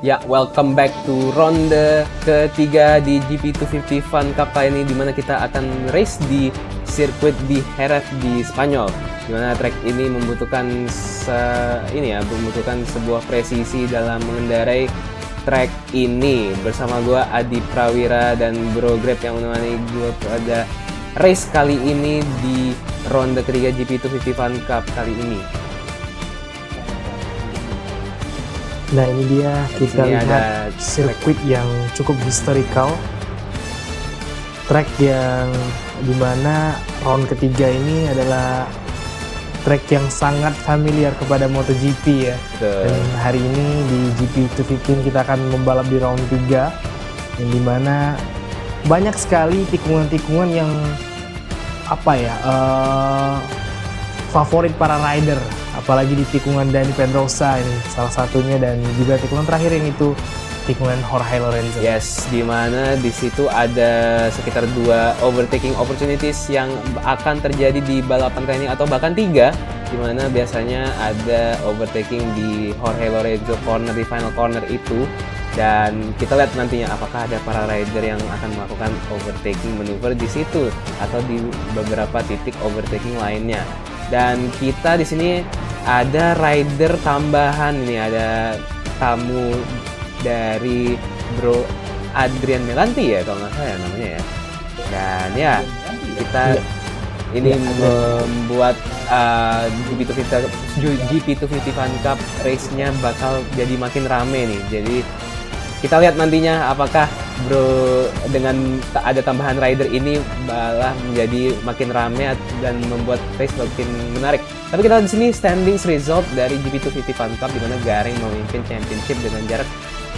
Ya, welcome back to ronde ketiga di GP250 Fun Cup kali ini, dimana kita akan race di sirkuit di Jerez di Spanyol. Dimana track ini membutuhkan membutuhkan sebuah presisi dalam mengendarai track ini. Bersama gue Adi Prawira dan Bro Grab yang menemani gue pada race kali ini di ronde ketiga GP250 Fun Cup kali ini. Nah, ini dia kita lihat sirkuit yang cukup historical, track yang dimana round ketiga ini adalah track yang sangat familiar kepada MotoGP ya. Betul. Dan hari ini di GP250 kita akan membalap di round 3 yang dimana banyak sekali tikungan-tikungan yang favorit para rider, apalagi di tikungan Dani Pedrosa ini salah satunya, dan juga tikungan terakhir yang itu tikungan Jorge Lorenzo. Yes, di mana di situ ada sekitar 2 overtaking opportunities yang akan terjadi di balapan kali ini, atau bahkan 3, di mana biasanya ada overtaking di Jorge Lorenzo corner, di final corner itu. Dan kita lihat nantinya apakah ada para rider yang akan melakukan overtaking maneuver di situ atau di beberapa titik overtaking lainnya. Dan kita di sini ada rider tambahan, ini ada tamu dari Bro Adrian Melanti ya kalau nggak salah namanya ya. Dan ya kita ini membuat GP250 Fun Cup race-nya bakal jadi makin rame nih. Jadi kita lihat nantinya apakah Bro dengan ada tambahan rider ini malah menjadi makin rame dan membuat race makin menarik. Tapi kita di sini standings result dari GP250 Fun Cup, di mana Gareng memimpin championship dengan jarak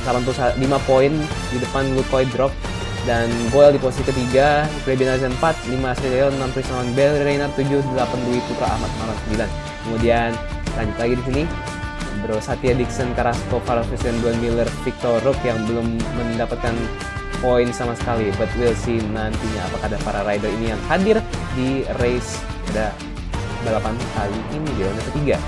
85 poin di depan Luke Drop, dan Boyle di posisi ketiga, Grebian Azan 4, 5 Asriel, 6 Prisman Bell, Reynard 7, 8 Dwi Putra, Ahmad Maran 9. Kemudian lanjut lagi di sini Bro Satya Dixon, Carrasco, Farfus, dan Duan Miller, Victor Rook yang belum mendapatkan poin sama sekali. But we'll see nantinya apakah ada para rider ini yang hadir di race pada balapan kali ini di ronde ketiga.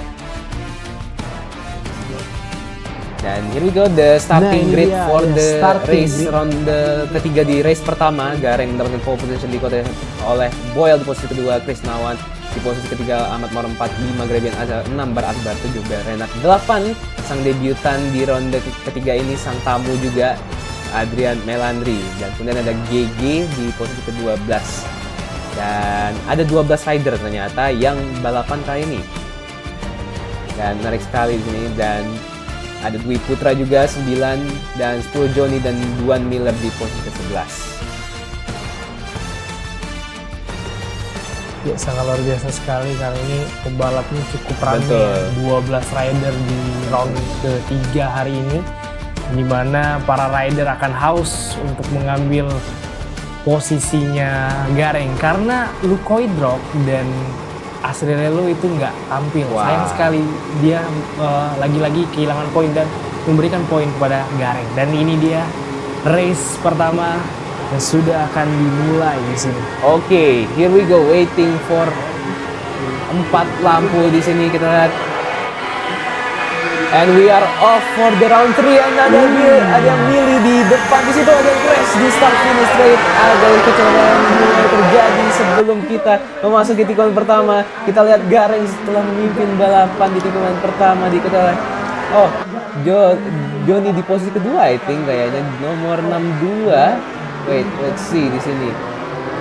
Dan here we go, the starting grid for the race ronde ketiga di race pertama. Gareng mendapatkan pole position diikuti oleh Boyle di posisi kedua, Chris Nawan di posisi ketiga, Ahmad Maran 4, 5 Grebian Azal, 6 Bar Akbar, 7 Renat, 8 sang debutan di ronde ketiga ini, sang tamu juga Adrian Melandri. Dan kemudian ada GG di posisi ke-12. Dan ada 12 rider ternyata yang balapan kali ini. Dan menarik sekali di sini, dan ada Dwi Putra juga 9, dan 10 Johnny dan Duan Miller di posisi ke-11. Ya, sangat luar biasa sekali kali ini, pembalapnya cukup ramai ya. 12 rider di round ketiga hari ini, di mana para rider akan haus untuk mengambil posisinya Gareng karena Luke Drop dan Asriello itu nggak tampil. Sayang sekali, dia lagi-lagi kehilangan poin dan memberikan poin kepada Gareng. Dan ini dia race pertama yang sudah akan dimulai di sini. Oke, here we go, waiting for 4 lampu di sini, kita lihat. And we are off for the round 3, and ada Mili di depan, di situ ada crash di start finish straight. Ada kecelakaan mulai terjadi sebelum kita memasuki tikungan pertama. Kita lihat Gareng setelah memimpin balapan di tikungan pertama diketahui. Johnny di posisi kedua, I think kayaknya nomor 62. Let's see di sini.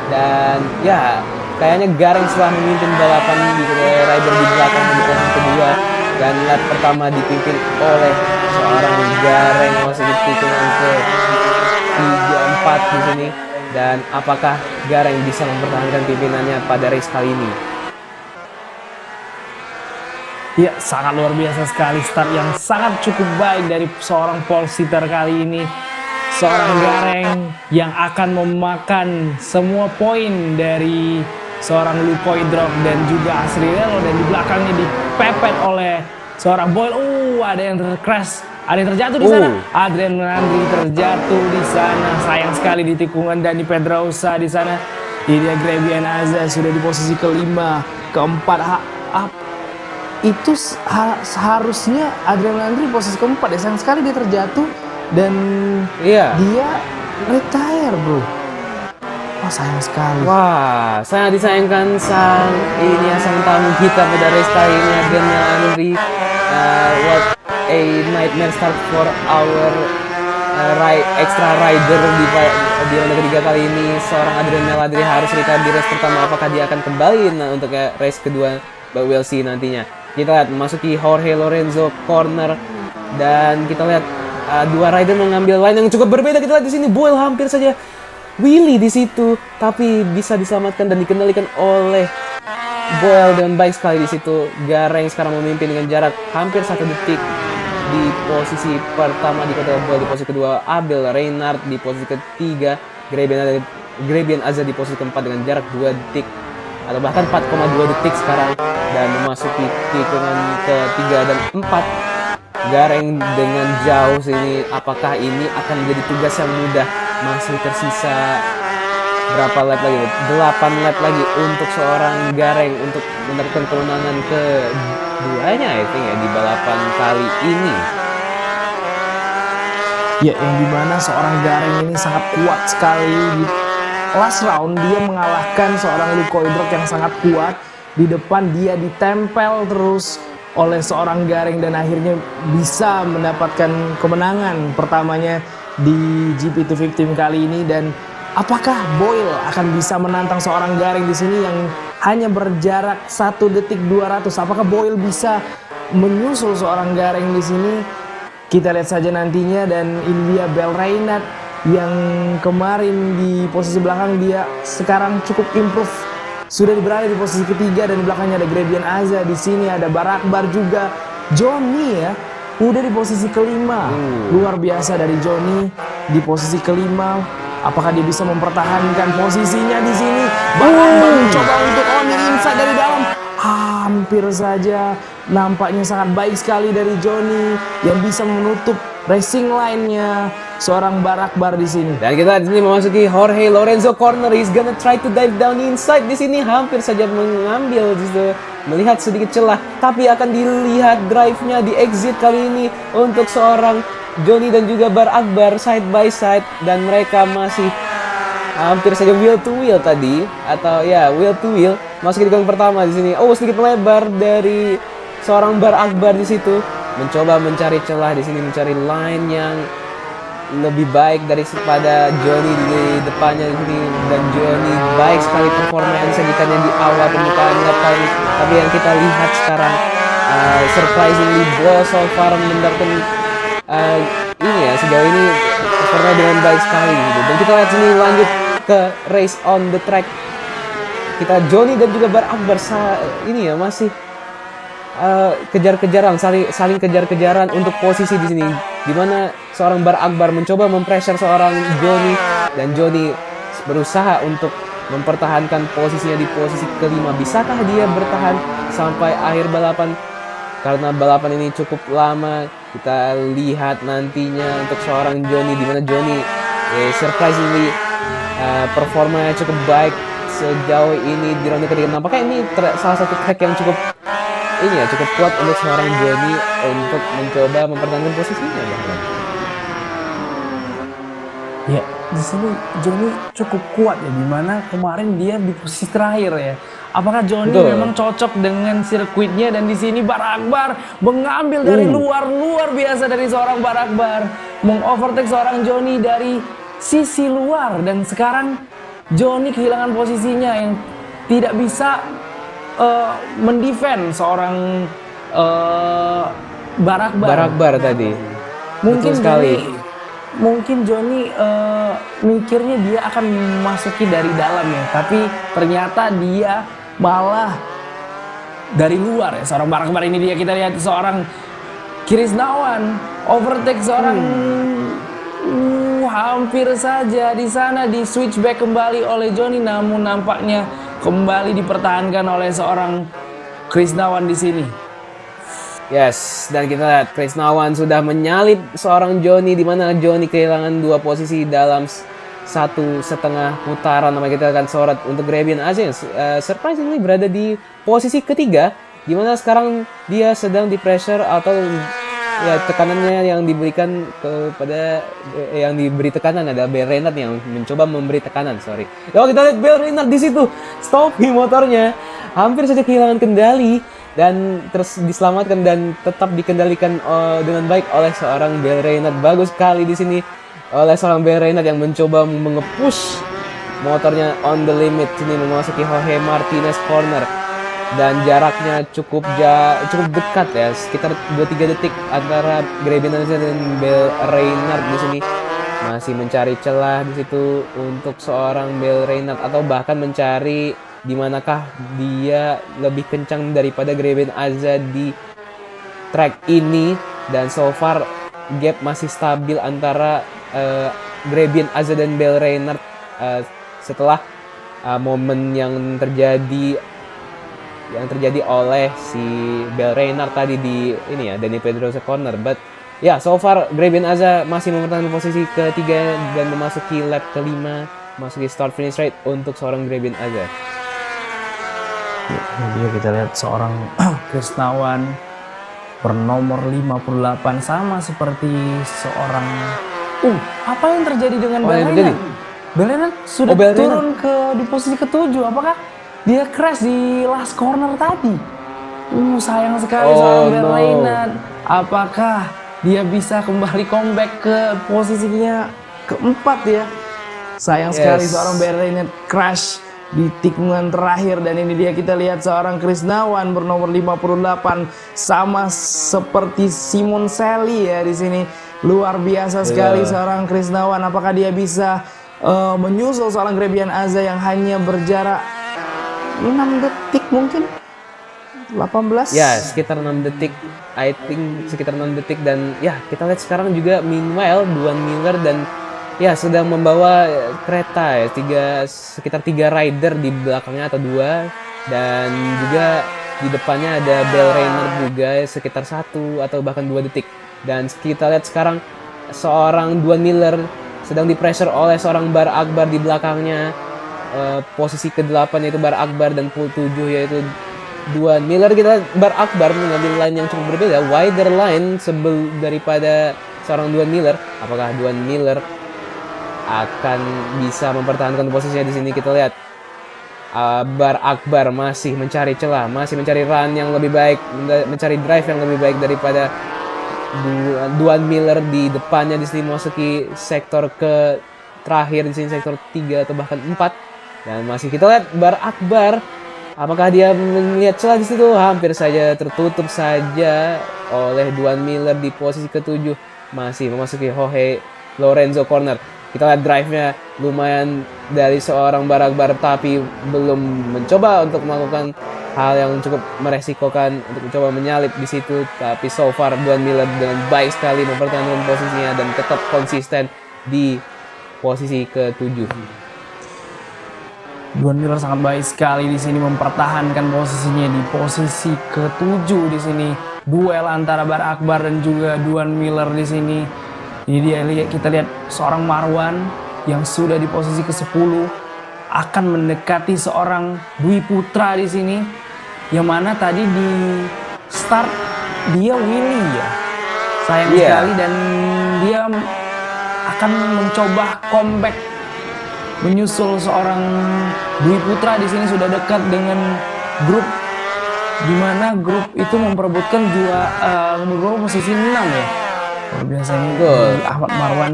Dan ya, kayaknya Gareng setelah memimpin balapan di rider di belakang di posisi kedua, dan lap pertama dipimpin oleh seorang Gareng masuk di tikungan ke-3-4 di sini. Dan apakah Gareng bisa mempertahankan pimpinannya pada race kali ini? Ya, sangat luar biasa sekali, start yang sangat cukup baik dari seorang pole sitter kali ini. Seorang Gareng yang akan memakan semua poin dari seorang Luke Drop dan juga Asriello, dan di belakangnya dipepet oleh seorang Boyle. Ada yang tercrash, ada yang terjatuh di sana. Adrian Melandri terjatuh di sana. Sayang sekali di tikungan Dani Pedrosa di sana. Ini dia Grebian Azal sudah di posisi ke-5, ke-4 itu seharusnya Adrian Landry posisi keempat ya. Sayang sekali dia terjatuh dan Iya. dia retire, bro. Wah, sayang sekali. Wah, sangat disayangkan sang tamu kita pada race kali ini, Adrian Landry. What a nightmare start for our extra rider di ronde ketiga kali ini. Seorang Adrian Landry harus retire di race pertama. Apakah dia akan kembali untuk race kedua? But we'll see nantinya. Kita lihat memasuki Jorge Lorenzo corner dan kita lihat dua rider mengambil line yang cukup berbeda. Kita lihat di sini Boyle hampir saja Willy di situ, tapi bisa diselamatkan dan dikendalikan oleh Boyle dengan baik sekali di situ. Gareng sekarang memimpin dengan jarak hampir 1 detik di posisi pertama di kota Boyle, di posisi kedua Abel Reinhardt di posisi ketiga, Grabian Azza di posisi keempat dengan jarak 2 detik atau bahkan 4,2 detik sekarang, dan memasuki tikungan ketiga dan 4. Gareng dengan jauh sini. Apakah ini akan menjadi tugas yang mudah? Masih tersisa berapa lap lagi? 8 lap lagi untuk seorang Gareng untuk mendapatkan kemenangan keduanya, I think ya, di balapan kali ini. Ya, yang dimana seorang Gareng ini sangat kuat sekali. Di last round dia mengalahkan seorang Luke Koidrock yang sangat kuat. Di depan dia ditempel terus oleh seorang Gareng dan akhirnya bisa mendapatkan kemenangan pertamanya di GP250 kali ini. Dan apakah Boyle akan bisa menantang seorang Gareng di sini yang hanya berjarak 1 detik 200? Apakah Boyle bisa menyusul seorang Gareng di sini? Kita lihat saja nantinya. Dan ini dia Bell Reinhardt yang kemarin di posisi belakang, dia sekarang cukup improve. Sudah berada di posisi ketiga dan di belakangnya ada Grabian Azza, di sini ada Barakbar juga. Johnny ya, udah di posisi kelima. Luar biasa dari Johnny di posisi kelima. Apakah dia bisa mempertahankan posisinya di sini? Barakbar mencoba untuk on inside dari dalam. Hampir saja. Nampaknya sangat baik sekali dari Johnny yang bisa menutup racing line-nya seorang Barakbar di sini. Dan kita di sini memasuki Jorge Lorenzo corner. He's gonna try to dive down inside di sini. Hampir saja mengambil justru melihat sedikit celah, tapi akan dilihat drive-nya di exit kali ini untuk seorang Johnny dan juga Barakbar side by side, dan mereka masih hampir saja wheel to wheel tadi, atau ya wheel to wheel masuk di tikungan pertama di sini. Oh, sedikit melebar dari seorang Barakbar di situ, mencoba mencari celah di sini, mencari line yang lebih baik daripada Johnny di depannya di sini. Dan Johnny baik sekali performa yang disajikannya di awal pembukaan lap kali, tapi yang kita lihat sekarang surprisingly Boyle so far mendapatkan ini ya, sejauh ini performa dengan baik sekali gitu. Dan kita lihat sini lanjut ke race on the track. Kita Johnny dan juga Barakbar ini ya masih kejar-kejaran, saling kejar-kejaran untuk posisi di sini, di mana seorang Barakbar mencoba mempressure seorang Johnny, dan Johnny berusaha untuk mempertahankan posisinya di posisi kelima. Bisakah dia bertahan sampai akhir balapan? Karena balapan ini cukup lama, kita lihat nantinya untuk seorang Johnny, di mana Johnny surprisingly performanya cukup baik sejauh ini di ronde ketiga. Nampaknya ini salah satu track yang cukup kuat untuk seorang Johnny untuk mencoba mempertahankan posisinya bahkan. Ya, di sini Johnny cukup kuat ya, dimana kemarin dia di posisi terakhir ya. Apakah Johnny memang cocok dengan sirkuitnya? Dan di sini Barakbar mengambil dari luar biasa dari seorang Barakbar, mengovertake seorang Johnny dari sisi luar, dan sekarang Johnny kehilangan posisinya yang tidak bisa mendefend seorang Barakbar tadi. Mungkin Johnny mikirnya dia akan memasuki dari dalam ya, tapi ternyata dia malah dari luar ya. Seorang Barakbar ini dia, kita lihat seorang Krisnawan overtake seorang hampir saja di sana di switchback kembali oleh Johnny, namun nampaknya kembali dipertahankan oleh seorang Krisnawan di sini. Yes, dan kita lihat Krisnawan sudah menyalip seorang Johnny, di mana Johnny kehilangan 2 posisi dalam 1,5 putaran. Nama kita akan sorot untuk Grabian Azza, surprisingly berada di posisi ketiga Dimana sekarang dia sedang di pressure atau ya tekanannya yang diberikan kepada yang diberi tekanan adalah Bell Reinhardt yang mencoba memberi tekanan. Kalau kita lihat Bell Reinhardt di situ, stop motornya, hampir saja kehilangan kendali dan terus diselamatkan dan tetap dikendalikan dengan baik oleh seorang Bell Reinhardt. Bagus sekali di sini oleh seorang Bell Reinhardt yang mencoba mengepush motornya on the limit sini memasuki Jorge Martinez corner. Dan jaraknya cukup dekat ya, sekitar 2-3 detik antara Grebenanza dan Bell Reinhardt di sini. Masih mencari celah di situ untuk seorang Bell Reinhardt atau bahkan mencari di manakah dia lebih kencang daripada Grebenanza di track ini, dan so far gap masih stabil antara Grebenanza dan Bell Reinhardt setelah momen yang terjadi oleh si Bell Reinhardt tadi di ini ya, Dani Pedrosa corner. But ya, so far Grebenanza masih mempertahankan posisi ketiga dan memasuki lap kelima, memasuki start finish rate untuk seorang Grebenanza. Ini dia kita lihat seorang Krisnawan bernomor 58 sama seperti seorang apa yang terjadi dengan Bell Reinhardt? Bell Reinhardt sudah turun di posisi ketujuh. Apakah dia crash di last corner tadi? Sayang sekali seorang Bell Reinhardt. Apakah dia bisa kembali comeback ke posisinya keempat ya? Sayang sekali seorang Bell Reinhardt crash di tikungan terakhir, dan ini dia kita lihat seorang Krisnawan bernomor 58 sama seperti Simon Selly ya di sini. Luar biasa sekali seorang Krisnawan. Apakah dia bisa menyusul seorang Grebenanza yang hanya berjarak 6 detik mungkin? 18? Ya, sekitar 6 detik. I think sekitar 6 detik. Dan ya, kita lihat sekarang juga meanwhile Duan Miller dan ya sedang membawa kereta ya, sekitar 3 rider di belakangnya atau 2, dan juga di depannya ada Bell Reinhardt juga ya, sekitar 1 atau bahkan 2 detik. Dan kita lihat sekarang seorang Duan Miller sedang di pressure oleh seorang Bar Akbar di belakangnya. Posisi ke-8 yaitu Bar Akbar dan pole 7 yaitu Duan Miller. Kita Bar Akbar mengambil line yang cukup berbeda, wider line daripada seorang Duan Miller. Apakah Duan Miller akan bisa mempertahankan posisinya di sini? Kita lihat Bar Akbar masih mencari celah, masih mencari run yang lebih baik, mencari drive yang lebih baik daripada Duan Miller di depannya di sini memasuki sektor ke terakhir di sini, sektor 3 atau bahkan 4. Dan masih kita lihat Bar Akbar, apakah dia melihat celah di situ? Hampir saja tertutup saja oleh Duan Miller di posisi ke-7, masih memasuki Jorge Lorenzo corner. Kita lihat drive-nya lumayan dari seorang Bar Akbar, tapi belum mencoba untuk melakukan hal yang cukup meresikokan untuk mencoba menyalip di situ. Tapi so far Duan Miller dengan baik sekali mempertahankan posisinya dan tetap konsisten di posisi ke-7. Duan Miller sangat baik sekali di sini mempertahankan posisinya di posisi ke-7 di sini. Duel antara Bar Akbar dan juga Duan Miller di sini. Ini dia kita lihat seorang Marwan yang sudah di posisi ke-10 akan mendekati seorang Dwi Putra di sini. Yang mana tadi di start dia Willy ya. Sayang sekali, dan dia akan mencoba comeback menyusul seorang Dwi Putra di sini. Sudah dekat dengan grup, di mana grup itu memperebutkan nomor posisi 6 ya. Luar biasa ini Ahmad Marwan.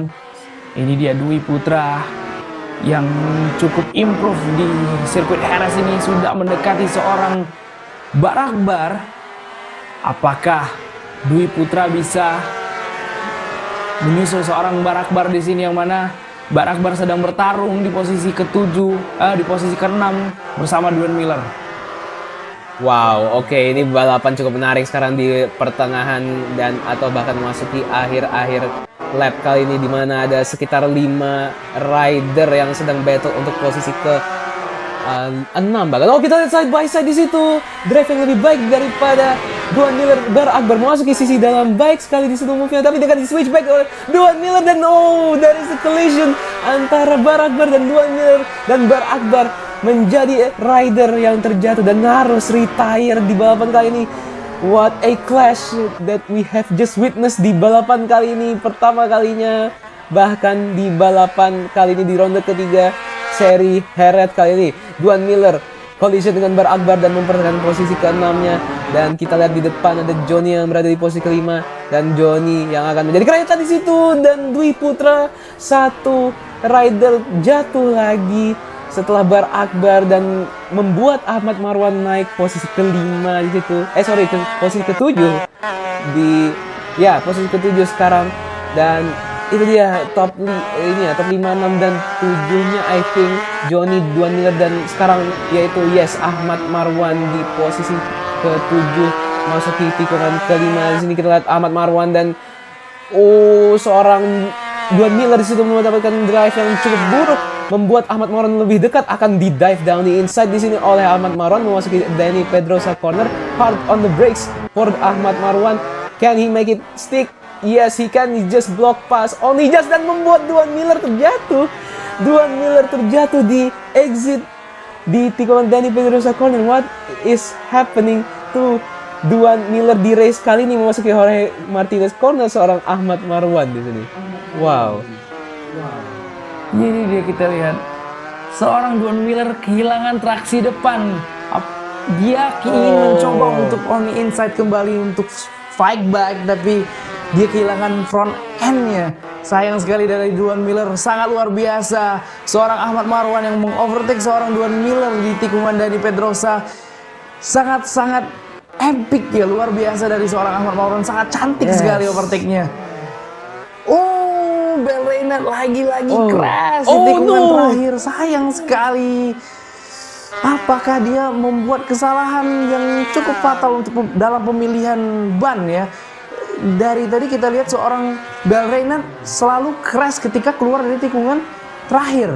Ini dia Dwi Putra yang cukup improve di sirkuit Jerez ini, sudah mendekati seorang Bar Akbar. Apakah Dwi Putra bisa menyusul seorang Bar Akbar di sini, yang mana Bar Akbar sedang bertarung di posisi ke-7, di posisi ke-6 bersama Duan Miller. Wow, oke, ini balapan cukup menarik sekarang di pertengahan dan atau bahkan memasuki akhir-akhir lap kali ini, di mana ada sekitar 5 rider yang sedang battle untuk posisi ke-6 bahkan. Oh, kita lihat side by side di situ, drive yang lebih baik daripada Duan Miller. Bar Akbar memasuki sisi dalam, baik sekali di situ move-nya, tapi dengan di switchback oleh Duan Miller, dan there is a collision antara Bar Akbar dan Duan Miller, dan Bar Akbar menjadi rider yang terjatuh dan harus retire di balapan kali ini. What a clash that we have just witnessed di balapan kali ini, pertama kalinya bahkan di balapan kali ini di ronde ketiga seri heret kali ini. Duan Miller collision dengan Bar Akbar dan mempertahankan posisi ke-6-nya, dan kita lihat di depan ada Johnny yang berada di posisi ke-5 dan Johnny yang akan menjadi kereta di situ, dan Dwi Putra satu rider jatuh lagi setelah Bar Akbar dan membuat Ahmad Marwan naik posisi ke-5 di situ. Posisi ke-7 posisi ke-7 sekarang, dan itu dia top 5, 6 dan 7-nya I think Johnny, Duan Miller, dan sekarang yaitu Ahmad Marwan di posisi ke-7 masuki tikungan ke-5. Di sini kita lihat Ahmad Marwan dan seorang Duan Miller di situ mendapatkan drive yang cukup buruk, membuat Ahmad Marwan lebih dekat, akan di dive down the inside di sini oleh Ahmad Marwan memasuki Dani Pedrosa corner. Hard on the brakes for Ahmad Marwan. Can he make it stick? Yes, he can. He just block pass only just, dan membuat Duan Miller terjatuh. Duan Miller terjatuh di exit di tikungan Dani Pedrosa corner. What is happening to Duan Miller di race kali ini memasuki Jorge Martinez corner seorang Ahmad Marwan di sini. Wow. Ini dia kita lihat seorang Duan Miller kehilangan traksi depan. Dia ingin mencoba untuk on the inside kembali untuk fight back, tapi dia kehilangan front end-nya. Sayang sekali dari Duan Miller, sangat luar biasa. Seorang Ahmad Marwan yang mengovertake seorang Duan Miller di tikungan dari Pedrosa. Sangat-sangat epic ya, luar biasa dari seorang Ahmad Marwan. Sangat cantik sekali overtake-nya. Bel Reinhardt lagi-lagi crash di tikungan terakhir. Sayang sekali. Apakah dia membuat kesalahan yang cukup fatal untuk dalam pemilihan ban ya? Dari tadi kita lihat seorang Bel Reinhardt selalu crash ketika keluar dari tikungan terakhir.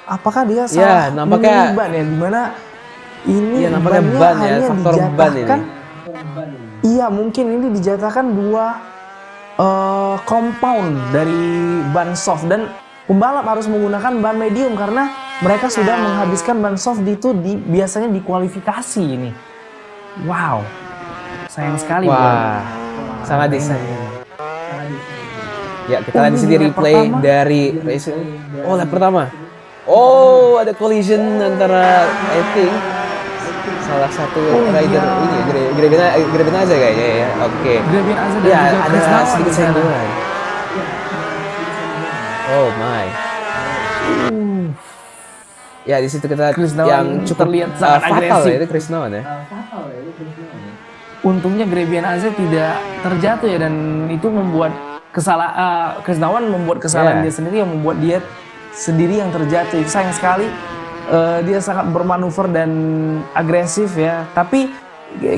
Apakah dia salah memilih ban ya? Dimana ini bannya hanya dijatahkan. Iya, mungkin ini dijatahkan 2 compound dari ban soft, dan pembalap harus menggunakan ban medium karena mereka sudah menghabiskan ban soft biasanya di kualifikasi ini. Wow, sayang sekali. Wah, sangat disayang. Ya, kita lihat di sini replay dari race. Lap pertama. Ada collision antara I think salah satu rider ini Greben Aza kayaknya ya. Oke. Greben Aza dan ya, juga ada Chris Nawan sedikit sentuhan. Oh my. Ya, di situ kita yang cukup terlihat sangat fatal agresif. ya, itu Chris Nawan ya. Untungnya Greben Aza tidak terjatuh ya, dan itu membuat Chris Nawan membuat kesalahan dia sendiri yang membuat dia sendiri yang terjatuh. Sayang sekali. Dia sangat bermanuver dan agresif ya. Tapi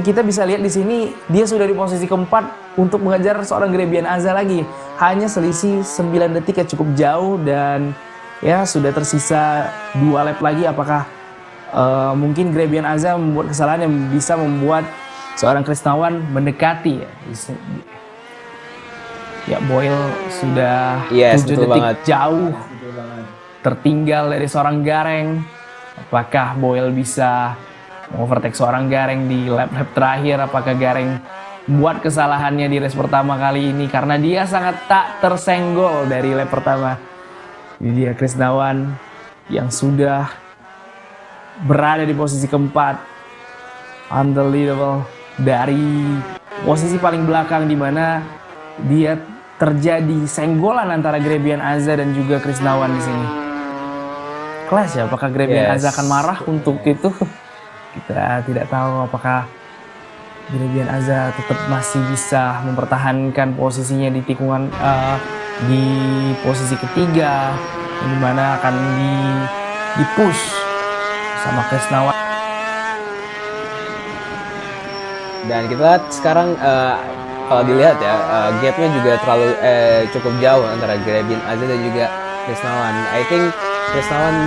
kita bisa lihat di sini dia sudah di posisi keempat untuk mengejar seorang Greben Aza lagi. Hanya selisih 9 detik ya, cukup jauh, dan ya sudah tersisa 2 lap lagi. Apakah mungkin Greben Aza membuat kesalahan yang bisa membuat seorang Chris Nawan mendekati ya. Ya, Boyle sudah 7 detik jauh tertinggal dari seorang Gareng. Apakah Boyle bisa mengovertake seorang Gareng di lap-lap terakhir? Apakah Gareng buat kesalahannya di race pertama kali ini karena dia sangat tak tersenggol dari lap pertama? Ini dia Chris Nawan yang sudah berada di posisi keempat, unbelievable, dari posisi paling belakang, di mana dia terjadi senggolan antara Greben Aza dan juga Chris Nawan di sini. Clash ya, apakah Greben Aza akan marah untuk itu? Kita tidak tahu. Apakah Greben Aza tetap masih bisa mempertahankan posisinya di tikungan di posisi ketiga, di mana akan di push sama Chris Nawan. Dan kita lihat sekarang kalau dilihat ya, gapnya juga terlalu cukup jauh antara Greben Aza dan juga Chris Nawan. I think Chris Nawan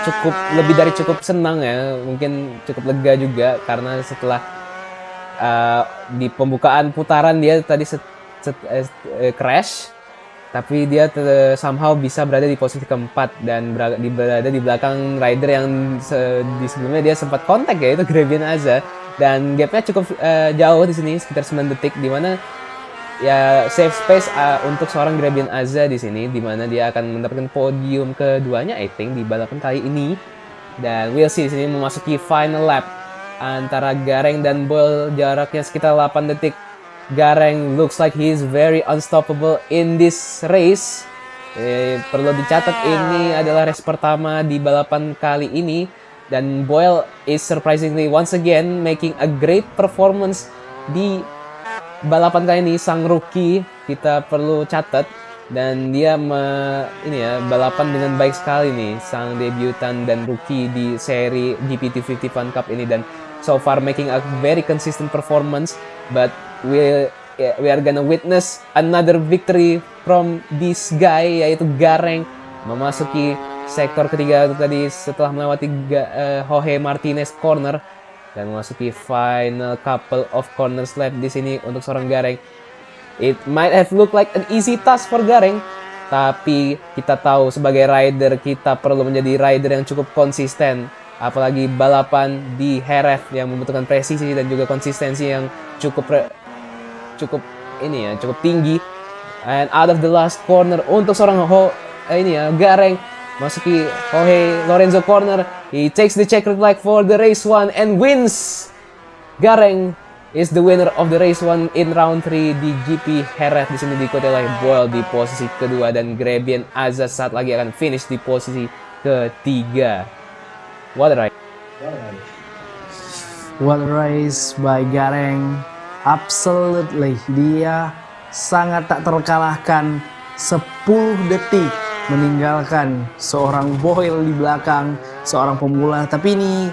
cukup lebih dari cukup senang ya, mungkin cukup lega juga karena setelah di pembukaan putaran dia tadi crash tapi dia somehow bisa berada di posisi keempat dan berada di belakang rider yang di sebelumnya dia sempat kontak, yaitu Grabian Aza, dan gapnya cukup jauh di sini sekitar 9 detik, di mana ya safe space untuk seorang Grabian Aza di sini, di mana dia akan mendapatkan podium keduanya I think di balapan kali ini. Dan we'll see di sini memasuki final lap antara Gareng dan Boyle, jaraknya sekitar 8 detik. Gareng looks like he is very unstoppable in this race. Perlu dicatat ini adalah race pertama di balapan kali ini, dan Boyle is surprisingly once again making a great performance di balapan kali ini. Sang rookie kita perlu catat, dan dia balapan dengan baik sekali nih, sang debutan dan rookie di seri GP250 Fun Cup ini, dan so far making a very consistent performance. But we are gonna witness another victory from this guy, yaitu Gareng memasuki sektor ketiga tadi setelah melewati Jorge Martinez corner dan memasuki final couple of corners lap di sini untuk seorang Gareng. It might have looked like an easy task for Gareng, tapi kita tahu sebagai rider kita perlu menjadi rider yang cukup konsisten, apalagi balapan di Jerez yang membutuhkan presisi dan juga konsistensi yang cukup tinggi. And out of the last corner untuk seorang Gareng masuki Jorge Lorenzo corner, he takes the checkered flag for the race 1 and wins. Gareng is the winner of the race 1 in round 3 di GP Jerez. Di sini diikuti oleh Boyle di posisi kedua, dan Grabian Aza saat lagi akan finish di posisi ketiga. What a ride. What a race by Gareng. Absolutely, dia sangat tak terkalahkan. 10 detik meninggalkan seorang Boyle di belakang, seorang pemula. Tapi ini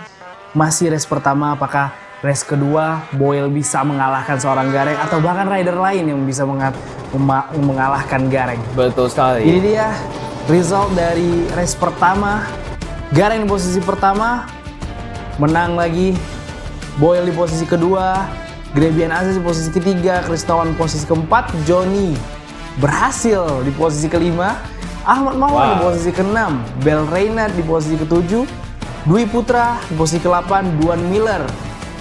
masih race pertama, apakah race kedua Boyle bisa mengalahkan seorang Gareng atau bahkan rider lain yang bisa mengalahkan Gareng? Betul sekali. Ini dia result dari race pertama. Gareng di posisi pertama, menang lagi. Boyle di posisi kedua, Grabian Aza di posisi ketiga, Kristawan posisi keempat, Johnny berhasil di posisi kelima, Ahmad Mawar di posisi keenam, Bel Reynard di posisi ketujuh, Dwi Putra di posisi ke-8, Duan Miller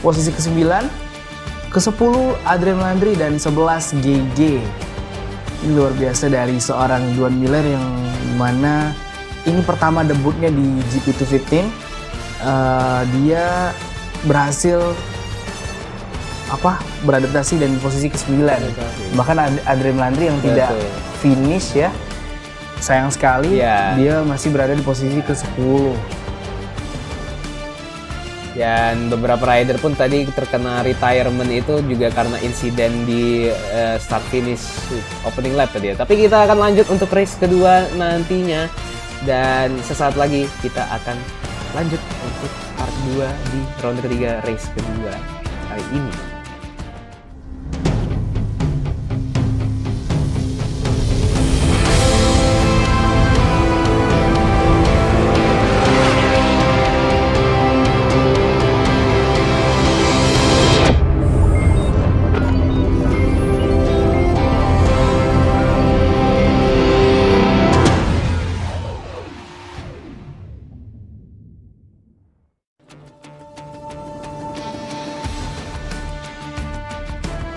posisi ke-9, ke-10 Adrian Landry, dan 11 GG. Ini luar biasa dari seorang Duan Miller yang mana ini pertama debutnya di GP215. Dia berhasil beradaptasi dan posisi ke-9. Bahkan Adrian Landry yang tidak finish ya, sayang sekali dia masih berada di posisi ke-10. Dan beberapa rider pun tadi terkena retirement itu juga karena insiden di start finish opening lap tadi ya. Tapi kita akan lanjut untuk race kedua nantinya, dan sesaat lagi kita akan lanjut untuk part 2 di ronde ketiga race kedua kali ini.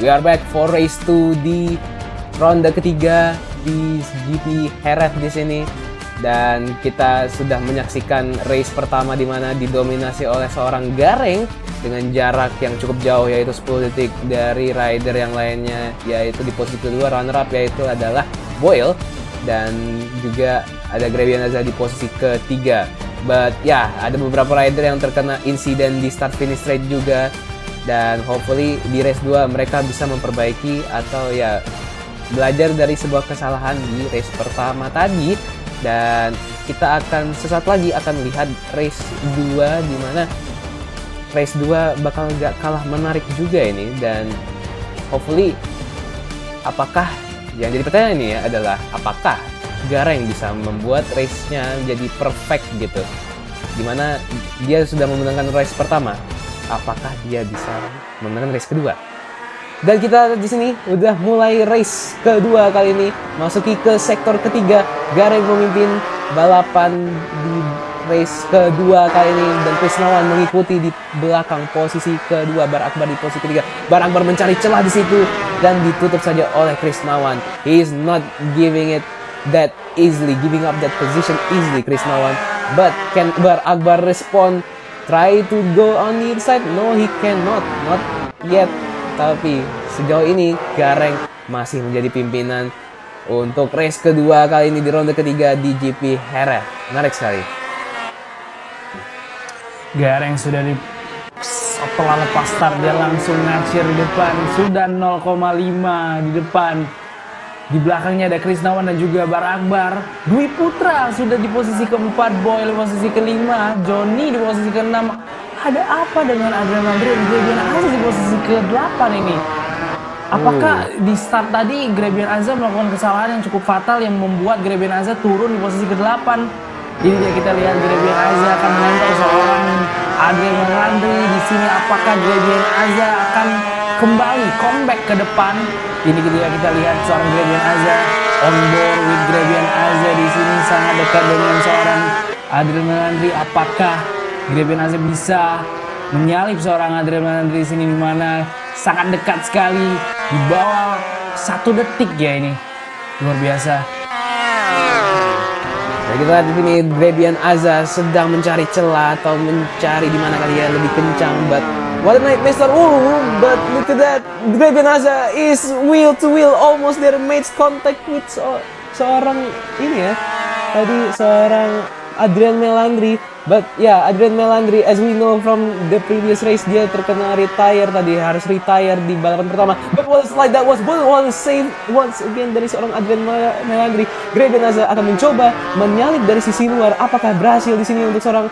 We are back for race 2 di ronde ketiga di GP Jerez di sini, dan kita sudah menyaksikan race pertama di mana didominasi oleh seorang Gareng dengan jarak yang cukup jauh, yaitu 10 detik dari rider yang lainnya, yaitu di posisi kedua runner up yaitu adalah Boyle, dan juga ada Grabian Aza di posisi ketiga. But ada beberapa rider yang terkena insiden di start finish straight juga. Dan hopefully di race 2 mereka bisa memperbaiki atau belajar dari sebuah kesalahan di race pertama tadi. Dan kita akan sesaat lagi akan lihat race 2, di mana race 2 bakal gak kalah menarik juga ini. Dan hopefully apakah yang jadi pertanyaan ini adalah apakah Gareng bisa membuat race-nya jadi perfect gitu, dimana dia sudah memenangkan race pertama, apakah dia bisa memenangkan race kedua? Dan kita di sini udah mulai race kedua kali ini, masuki ke sektor ketiga. Gareng memimpin balapan di race kedua kali ini dan Krisnawan mengikuti di belakang posisi kedua. Bar Akbar di posisi ketiga. Bar Akbar mencari celah di situ dan ditutup saja oleh Krisnawan. He is not giving it that easily, giving up that position easily, Krisnawan. But can Bar Akbar respond? Try to go on the inside? No, he cannot, not yet. Tapi sejauh ini Gareng masih menjadi pimpinan untuk race kedua kali ini di ronde ketiga di GP Jerez. Menarik sekali. Gareng sudah setelah lepas start dia langsung ngacir di depan, sudah 0,5 di depan. Di belakangnya ada Krisnawan dan juga Bar Akbar. Dwi Putra sudah di posisi keempat, Boyle di posisi kelima, Johnny di posisi keenam. Ada apa dengan Adrian Landry dan Grabian Aza di posisi ke-8 ini? Apakah di start tadi Grabian Aza melakukan kesalahan yang cukup fatal yang membuat Grabian Aza turun di posisi ke-8? Ini dia kita lihat Grabian Aza akan menempel seorang Adrian Landry di sini. Apakah Grabian Aza akan kembali comeback ke depan? Ini kita lihat seorang Grabian Aza on board with Grabian Aza di sini sangat dekat dengan seorang Adrian Landry. Apakah Grabian Aza bisa menyalip seorang Adrian Landry di sini, di mana sangat dekat sekali di bawah 1 detik ya, ini luar biasa. Nah, kita lihat di sini Grabian Aza sedang mencari celah atau mencari di mana kali ya lebih kencang. But what a night, Mister. But look at that. Grabian Aza is wheel to wheel, almost there, makes contact with seorang ini ya. Tadi seorang Adrian Melandri. But yeah, Adrian Melandri, as we know from the previous race, dia terkena retire tadi, harus retire di balapan pertama. But was like that was one save once again dari seorang Adrian Melandri. Grabian Aza akan mencoba menyalip dari sisi luar. Apakah berhasil di sini untuk seorang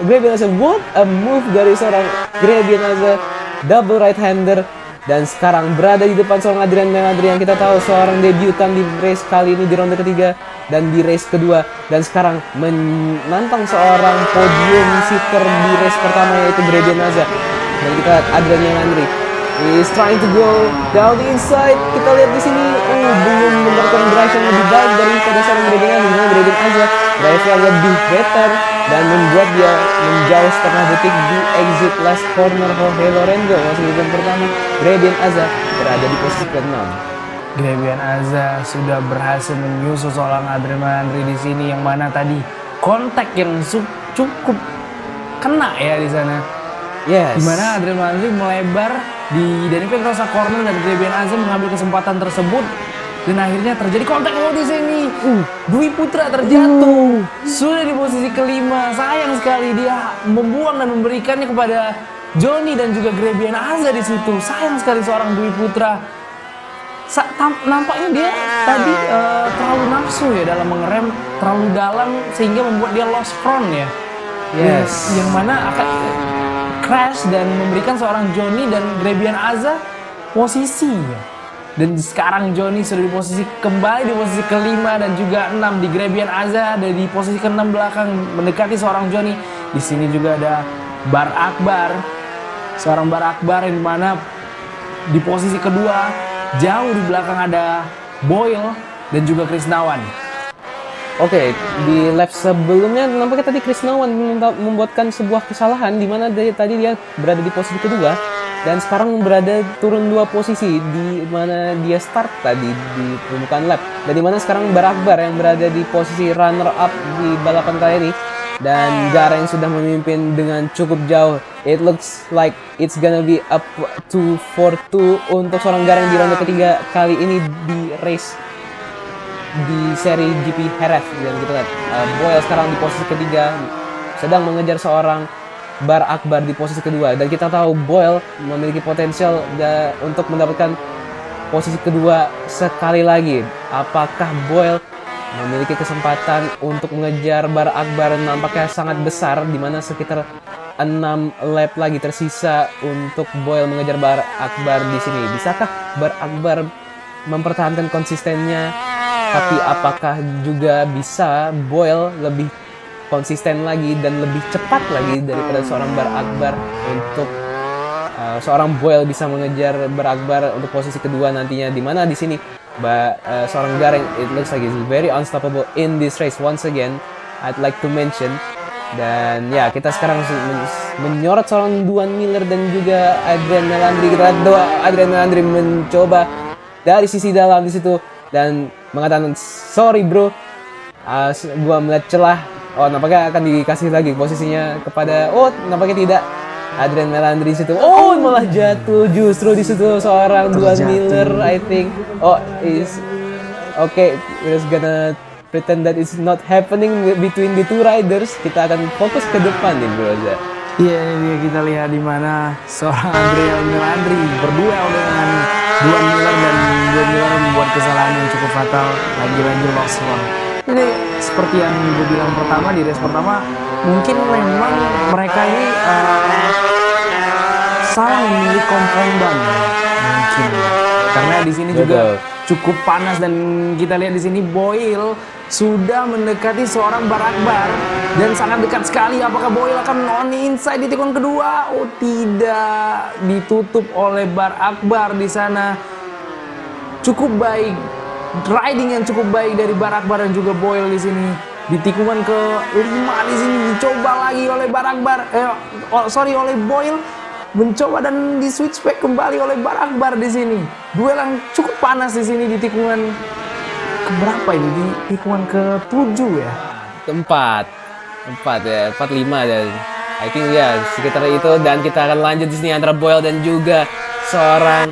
Grabian Aza? What a move dari seorang Grabian Aza, double right-hander. Dan sekarang berada di depan seorang Adrian Melandri yang kita tahu seorang debutan di race kali ini di ronde ketiga dan di race kedua. Dan sekarang menantang seorang podium sitter di race pertama yaitu Grabian Aza. Dan kita lihat Adrian Melandri is trying to go down the inside. Kita lihat di sini belum mendapatkan drive yang lebih baik daripada seorang Grabian Aza. Dimana Grabian Aza drive yang lebih better dan membuat dia menjauh setengah detik di exit last corner Jorge Lorenzo. Masih di pertama, Grabian Aza berada di posisi ke-6. Grabian Aza sudah berhasil menyusul seorang Adrian Melandri di sini, yang mana tadi kontak yang cukup kena ya di sana. Yes. Di mana Adrian Melandri melebar di Daniel Rosa corner dan Grabian Aza mengambil kesempatan tersebut. Dan akhirnya terjadi kontak di sini. Dwi Putra terjatuh. Sudah di posisi kelima. Sayang sekali dia membuang dan memberikannya kepada Johnny dan juga Grabian Aza di situ. Sayang sekali seorang Dwi Putra. Nampaknya dia tadi terlalu nafsu ya dalam mengerem terlalu dalam sehingga membuat dia lost front ya. Yes. Yang mana akan crash dan memberikan seorang Johnny dan Grabian Aza posisi ya. Dan sekarang Johnny sudah kembali di posisi kelima dan juga 6 di Grabian Aza ada di posisi ke-6 belakang mendekati seorang Johnny. Di sini juga ada Bar Akbar, seorang Bar Akbar yang dimana di posisi kedua jauh di belakang ada Boyle dan juga Krisnawan. Oke, di lap sebelumnya nampaknya tadi Krisnawan membuatkan sebuah kesalahan di mana tadi dia berada di posisi kedua. Dan sekarang berada turun 2 posisi di mana dia start tadi di pembukaan lap. Dan di mana sekarang Bar Akbar yang berada di posisi runner up di balapan kali ini. Dan Gareng sudah memimpin dengan cukup jauh. It looks like it's gonna be up to 4-2 untuk seorang Gareng di ronde ketiga kali ini di race di seri GP Jerez. Dan kita lihat Boyle sekarang di posisi ketiga sedang mengejar seorang Bar Akbar di posisi kedua. Dan kita tahu Boyle memiliki potensial untuk mendapatkan posisi kedua sekali lagi. Apakah Boyle memiliki kesempatan untuk mengejar Bar Akbar? Nampaknya sangat besar, di mana sekitar 6 lap lagi tersisa untuk Boyle mengejar Bar Akbar di sini. Bisakah Bar Akbar mempertahankan konsistennya? Tapi apakah juga bisa Boyle lebih konsisten lagi dan lebih cepat lagi daripada seorang Bar Akbar untuk seorang Boyle bisa mengejar Bar Akbar untuk posisi kedua nantinya, di mana di sini seorang Garen, it looks like he's very unstoppable in this race once again, I'd like to mention. Dan ya, kita sekarang menyorot seorang Duan Miller dan juga Adrian Melandri. Kita lihat Adrian Melandri mencoba dari sisi dalam di situ dan mengatakan sorry bro, gua melihat celah. Oh, nampaknya akan dikasih lagi posisinya kepada, nampaknya tidak, Adrian Melandri di situ. Malah jatuh justru di situ seorang Duan Miller, I think. Is okay, we're just gonna pretend that it's not happening between the two riders. Kita akan fokus ke depan nih bro. Iya, ini dia kita lihat di mana seorang Adrian Melandri berduel dengan Duan Miller dan Duan Miller membuat kesalahan yang cukup fatal, lagi-lagi lost one. Ini seperti yang gue bilang pertama di race pertama, mungkin memang mereka ini salah memilih komponen ban mungkin, karena di sini juga cukup panas dan kita lihat di sini Boyle sudah mendekati seorang Bar Akbar dan sangat dekat sekali. Apakah Boyle akan on inside di tikungan kedua? Tidak, ditutup oleh Bar Akbar di sana. Cukup baik, riding yang cukup baik dari Bar Akbar dan juga Boyle di sini. Di tikungan ke-5 di sini dicoba lagi oleh Bar Akbar, oleh Boyle. Mencoba dan di switchback kembali oleh Bar Akbar di sini. Duel yang cukup panas di sini di tikungan keberapa ini? Di tikungan ke-7 ya? Keempat ya, 45 dan I think ya sekitar itu. Dan kita akan lanjut di sini antara Boyle dan juga seorang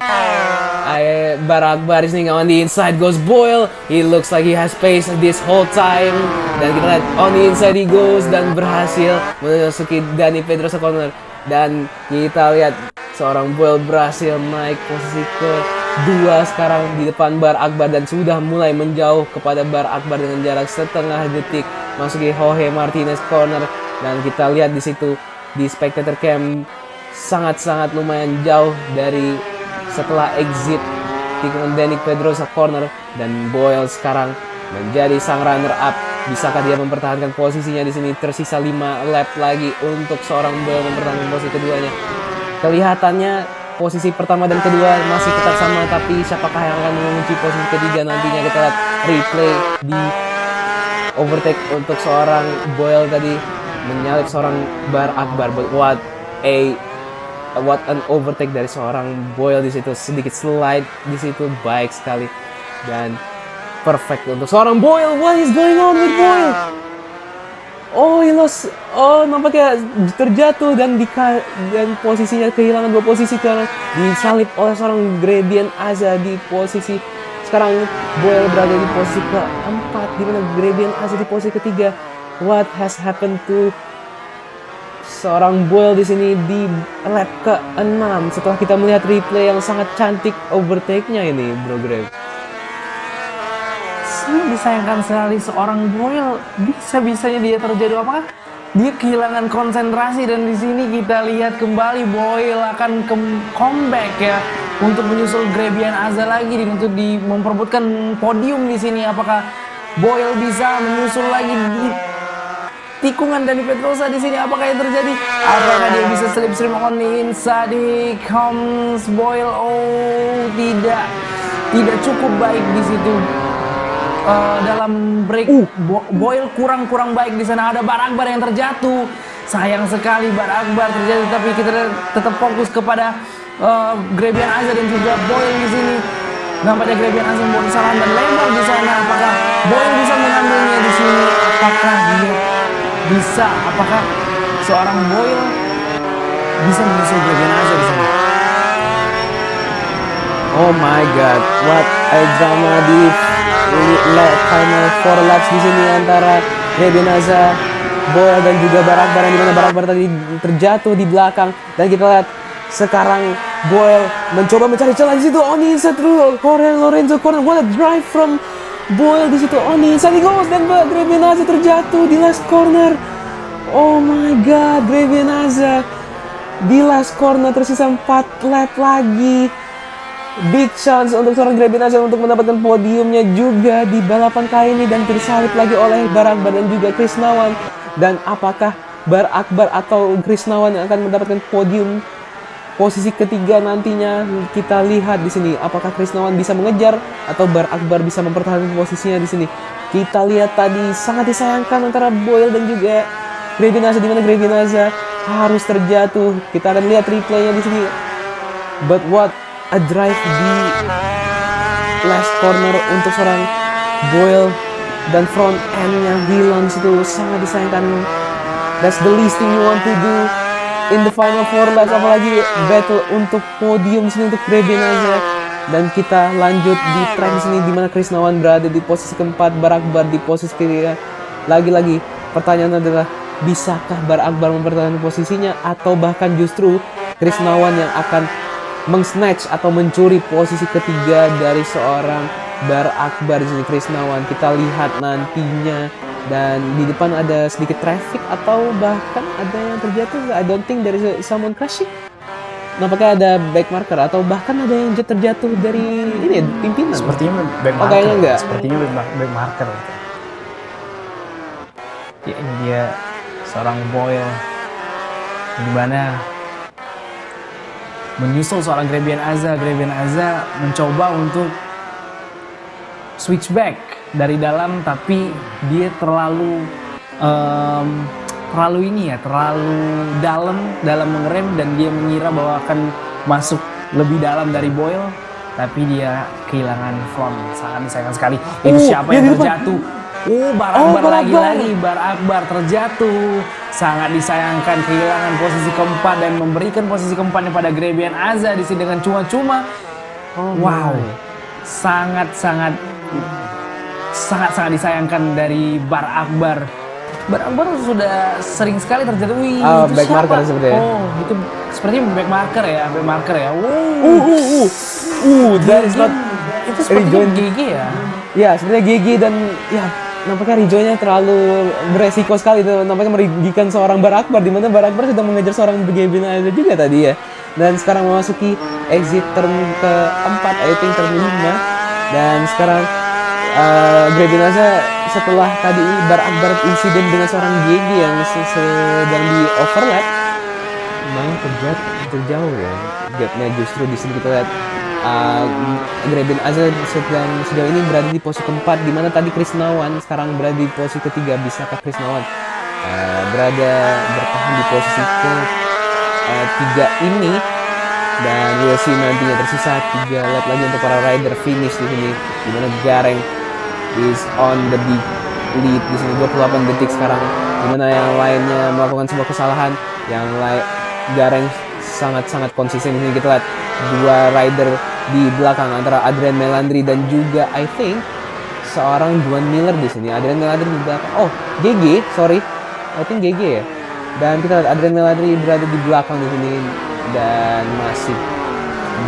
Bar Akbar. Di sini on the inside goes Boyle. He looks like he has pace this whole time. Dan kita lihat on the inside he goes dan berhasil memasuki Dani Pedrosa corner. Dan kita lihat seorang Boyle berhasil naik posisi ke-2 sekarang di depan Bar Akbar dan sudah mulai menjauh kepada Bar Akbar dengan jarak setengah detik masuki Jorge Martinez corner. Dan kita lihat di situ di spectator cam sangat-sangat lumayan jauh dari setelah exit tikungan Dani Pedrosa corner, dan Boyle sekarang menjadi sang runner up. Bisakah dia mempertahankan posisinya di sini? Tersisa 5 lap lagi untuk seorang Boyle mempertahankan posisi keduanya. Kelihatannya posisi pertama dan kedua masih tetap sama, tapi siapakah yang akan mengunci posisi ketiga nantinya? Kita lihat replay di overtake untuk seorang Boyle tadi menyalip seorang Bar Akbar. But what an overtake dari seorang Boyle di situ. Sedikit slide di situ, baik sekali dan perfect untuk seorang Boyle. What is going on with Boyle? He lost. Nampaknya terjatuh dan posisinya kehilangan 2 posisi sekarang. Disalip oleh seorang Gradient Aza di posisi. Sekarang Boyle berada di posisi ke-4, di mana Gradient Aza di posisi ke-3. What has happened to seorang Boyle di sini di lap ke-6 setelah kita melihat replay yang sangat cantik overtake-nya ini, Bro Greg? Disayangkan sekali seorang Boyle, bisa-bisanya dia terjadi apakah dia kehilangan konsentrasi, dan di sini kita lihat kembali Boyle akan comeback ya untuk menyusul Gradient Aza lagi untuk memperebutkan podium di sini. Apakah Boyle bisa menyusul lagi di tikungan Dani Pedrosa di sini? Apakah yang terjadi? Apakah dia bisa slipstream on the inside? Here comes Boyle. Tidak cukup baik di situ. Dalam break Boyle kurang baik di sana. Ada Bar Akbar yang terjatuh. Sayang sekali Bar Akbar terjatuh, tapi kita tetap fokus kepada Gradient Aza dan juga Boyle di sini. Nampaknya Gradient Aza membuat kesalahan dan lebar di sana. Apakah Boyle bisa mengambilnya di sini? Apakah dia bisa? Apakah seorang Boyle bisa menyusul Gradient Aza di sana? Oh my god, what a drama di final 4 laps di sini antara Gradient Aza, Boyle dan juga Bar Akbar, yang dimana Bar Akbar tadi terjatuh di belakang. Dan kita lihat sekarang Boyle mencoba mencari celah di situ. On the inside through Jorge Lorenzo corner. What a drive from Boyle di situ. On the inside he goes, dan Gradient Aza terjatuh di last corner. Oh my god, Gradient Aza di last corner. Tersisa 4 lap lagi. Big chance untuk seorang Gradient Aza untuk mendapatkan podiumnya juga di balapan kali ini, dan tersalip lagi oleh Bar Akbar dan juga Krisnawan. Dan apakah Bar Akbar atau Krisnawan yang akan mendapatkan posisi ketiga nantinya kita lihat di sini apakah Krisnawan bisa mengejar atau Bar Akbar bisa mempertahankan posisinya di sini. Kita lihat tadi sangat disayangkan antara Boyle dan juga Grevian Aza, di mana Grevian Aza harus terjatuh. Kita akan lihat replaynya di sini. But what a drive di last corner untuk seorang Boyle, dan front end-nya hilang di situ, sangat disayangkan. That's the least thing you want to do in the final four laps, apalagi battle untuk podium di sini untuk Grevian Aza. Dan kita lanjut di track di sini, di mana Krisnawan berada di posisi keempat, Bar Akbar di posisi ketiga. Lagi-lagi pertanyaan adalah, bisakah Bar Akbar mempertahankan posisinya atau bahkan justru Krisnawan yang akan mengsnatch atau mencuri posisi ketiga dari seorang Bar Akbar di sini Krisnawan. Kita lihat nantinya. Dan di depan ada sedikit traffic atau bahkan ada yang terjatuh. I don't think there is someone crashing. Nampaknya ada back marker atau bahkan ada yang terjatuh dari ini ya, pimpinan. Sepertinya back marker. Kayaknya enggak. Sepertinya back marker. Ya, ini dia seorang Boyle di mana menyusul seorang Grevian Aza. Grevian Aza mencoba untuk switch back dari dalam, tapi dia terlalu dalam mengerem, dan dia mengira bahwa akan masuk lebih dalam dari Boyle, tapi dia kehilangan front. Sangat disayangkan sekali. Itu siapa yang terjatuh? Bar Akbar lagi-lagi. Bar Akbar terjatuh. Sangat disayangkan, kehilangan posisi keempat dan memberikan posisi keempatnya pada Grevian Aza di sini dengan cuma-cuma. Wow, sangat disayangkan dari Bar Akbar. Bar Akbar sudah sering sekali terjadi. Itu back siapa? marker sebenarnya. Itu sepertinya back marker ya. That is not Itu sepertinya GG ya. Ya, sebenarnya GG, dan ya nampaknya rejoinnya terlalu beresiko sekali. Itu nampaknya merugikan seorang Bar Akbar, di mana Bar Akbar sudah mengejar seorang Grevian Aza juga tadi ya. Dan sekarang memasuki exit turn keempat, I think turn 5. Dan sekarang Grevian Aza setelah tadi Bar Akbar insiden dengan seorang GG yang sedang di overlap, memang terjauh ya gapnya. Justru di sini kita lihat Grevian Aza sejauh ini berada di posisi keempat, di mana tadi Krisnawan sekarang berada di posisi ketiga. Bisakah Krisnawan bertahan di posisi ketiga ini? Dan we'll see nantinya. Tersisa 3 lap lagi untuk para rider finish di sini, di mana Gareng is on the big lead di sini 28 detik sekarang, di mana yang lainnya melakukan sebuah kesalahan. Yang lain Gareng sangat konsisten di sini. Kita lihat 2 rider di belakang antara Adrian Melandri dan juga I think seorang Juan Miller di sini. Adrian Melandri di belakang. GG, sorry. I think GG ya. Dan kita lihat Adrian Melandri berada di belakang di sini, dan masih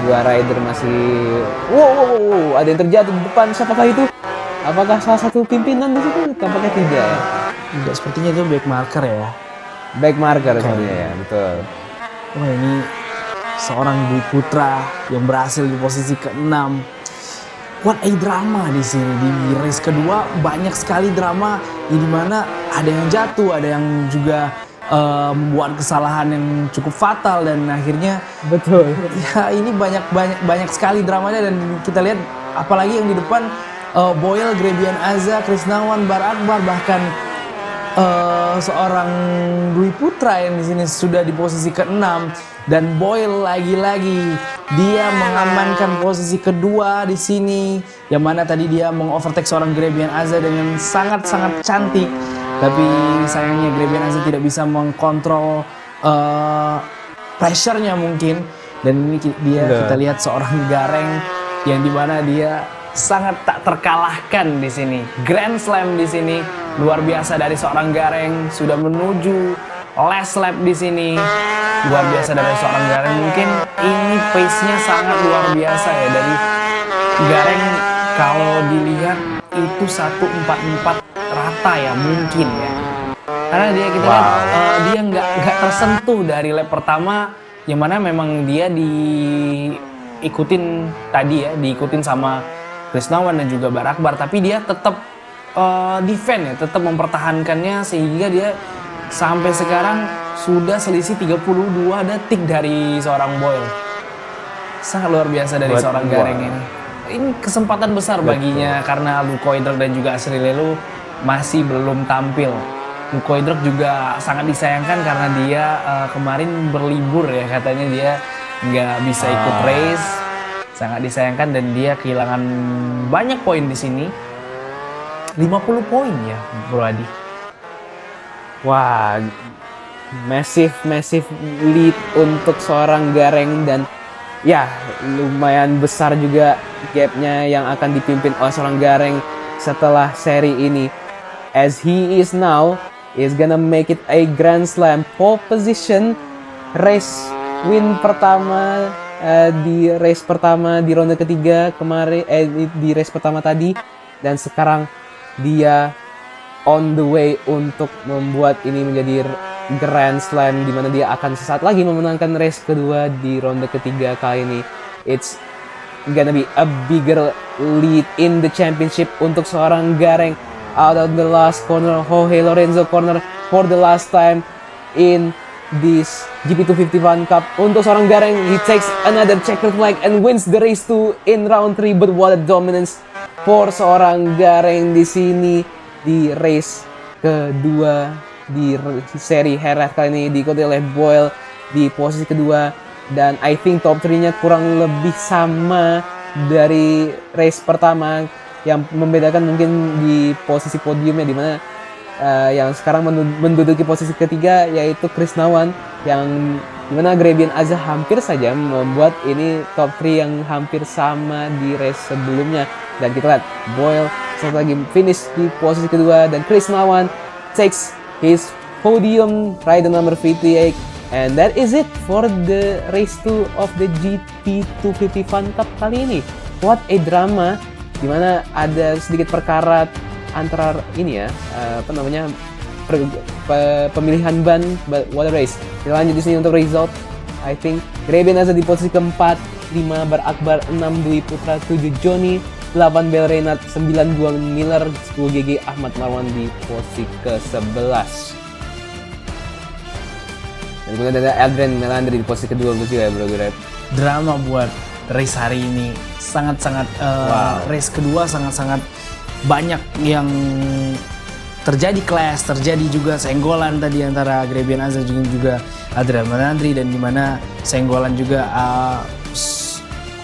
2 rider masih ada yang terjatuh di depan. Siapakah itu? Apakah salah satu pimpinan di situ? Tampaknya tidak ya. Tidak, sepertinya itu back marker ya. Back marker sebenarnya ya, betul. Ini seorang Dwi Putra yang berhasil di posisi ke-6. What a drama di sini. Di race kedua banyak sekali drama, di mana ada yang jatuh, ada yang juga membuat kesalahan yang cukup fatal, dan akhirnya Betul. ya ini banyak sekali dramanya. Dan kita lihat apalagi yang di depan, Boyle, Grevian Aza, Krisnawan, Bar Akbar, bahkan seorang Dwi Putra yang di sini sudah di posisi ke-6. Dan Boyle lagi-lagi dia mengamankan posisi kedua di sini, yang mana tadi dia mengovertake seorang Grevian Aza dengan sangat cantik. Tapi sayangnya Grevian Aza tidak bisa mengkontrol pressure-nya mungkin. Dan ini kita lihat seorang Gareng yang dimana dia sangat tak terkalahkan di sini. Grand Slam di sini luar biasa dari seorang Gareng, sudah menuju last lap di sini. Luar biasa dari seorang Gareng. Mungkin ini pace-nya sangat luar biasa ya dari Gareng. Kalau dilihat itu 1.44 rata ya mungkin ya. Karena kita lihat dia nggak tersentuh dari lap pertama, yang mana memang dia diikutin sama Krisnawan dan juga Bar Akbar, tapi dia tetap defend ya, tetap mempertahankannya, sehingga dia sampai sekarang sudah selisih 32 detik dari seorang Boyle. Sangat luar biasa dari seorang Gareng ini. Ini kesempatan besar baginya karena Lukoidrek dan juga Asriello masih belum tampil. Lukoidrek juga sangat disayangkan karena dia kemarin berlibur ya, katanya dia nggak bisa ikut race. Sangat disayangkan dan dia kehilangan banyak poin di sini. 50 poin ya, Bro Adi. Wah, massive lead untuk seorang Gareng, dan ya lumayan besar juga gapnya yang akan dipimpin oleh seorang Gareng setelah seri ini. As he is now, is gonna make it a Grand Slam pole position, race win pertama di race pertama di ronde ketiga kemarin, di race pertama tadi, dan sekarang dia on the way untuk membuat ini menjadi Grand Slam, di mana dia akan sesaat lagi memenangkan race kedua di ronde ketiga kali ini. It's gonna be a bigger lead in the championship untuk seorang Gareng. Out of the last corner, Jorge Lorenzo corner for the last time in this GP250 Cup. Untuk seorang Gareng, he takes another checkered flag and wins the race 2 in round 3. But what a dominance for seorang Gareng di sini di race kedua di seri Jerez kali ini, diikuti oleh Boyle di posisi kedua, dan I think top 3-nya kurang lebih sama dari race pertama. Yang membedakan mungkin di posisi podiumnya, di mana yang sekarang menduduki posisi ketiga yaitu Krisnawan, yang dimana Grebian Azza hampir saja membuat ini top 3 yang hampir sama di race sebelumnya. Dan kita lihat Boyle satu lagi finish di posisi kedua, dan Krisnawan takes his podium rider number 58. And that is it for the race 2 of the GP250 Fun Cup kali ini. What a drama, dimana ada sedikit perkara antara ini ya, pemilihan ban, what a race. Kita lanjut di sini untuk result. I think Grebian Azza di posisi keempat, 5 Bar Akbar, 6 Dwi Putra, 7 Johnny, 8 Bel Reynard, 9 Guang Miller, 10 GG Ahmad Marwan di posisi ke-11. Dan kemudian ada Adrian Melandri di posisi kedua juga ya, Bro Grab. Drama buat race hari ini. Sangat-sangat race kedua sangat-sangat banyak yang terjadi clash, terjadi juga senggolan tadi antara Grebian Azza juga Adrian Melandri, dan dimana senggolan juga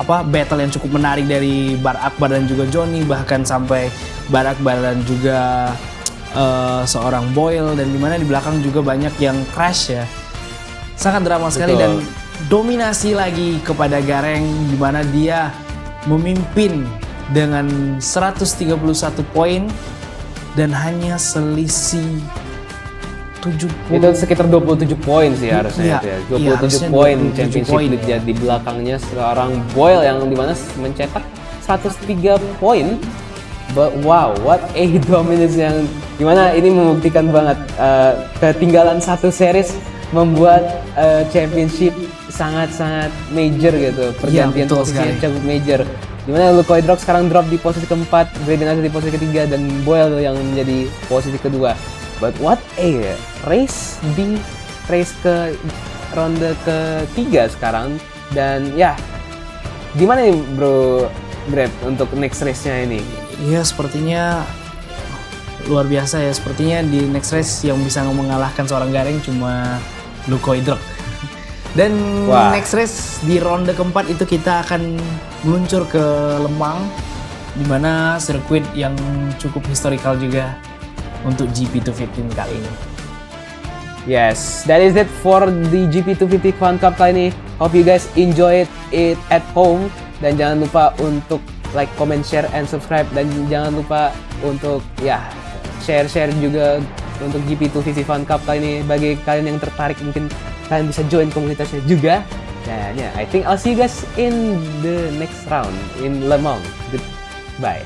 battle yang cukup menarik dari Bar Akbar dan juga Johnny, bahkan sampai Bar Akbar dan juga seorang Boyle, dan dimana di belakang juga banyak yang crash ya. Sangat drama sekali. Betul. Dan dominasi lagi kepada Gareng, dimana dia memimpin dengan 131 poin dan hanya selisih 70. Itu sekitar 27 poin sih harusnya. Iya, 27 poin championship lead ya. Di belakangnya seorang Boyle yang dimana mencetak 103 poin. But wow, what a dominance, yang dimana ini membuktikan banget ketinggalan satu series membuat championship sangat-sangat major gitu. Pergantian posisinya cukup major. Dimana Lukoidrek sekarang drop di posisi keempat, Grebian Azza di posisi ketiga, dan Boyle yang menjadi posisi kedua. But what a race di race ke ronde ketiga sekarang. Dan ya, gimana nih Bro Grab untuk next race-nya ini? Iya, sepertinya luar biasa ya. Sepertinya di next race yang bisa mengalahkan seorang Gareng cuma Lukoidrek. Dan next race di ronde keempat itu kita akan meluncur ke Lemang, di mana sirkuit yang cukup historical juga untuk GP250 kali ini. Yes, that is it for the GP250 Fun Cup kali ini. Hope you guys enjoy it at home, dan jangan lupa untuk like, comment, share, and subscribe, dan jangan lupa untuk share juga untuk GP250 Fun Cup kali ini. Bagi kalian yang tertarik, mungkin kalian bisa join komunitasnya juga. Dan I think I'll see you guys in the next round in Le Mans. Goodbye.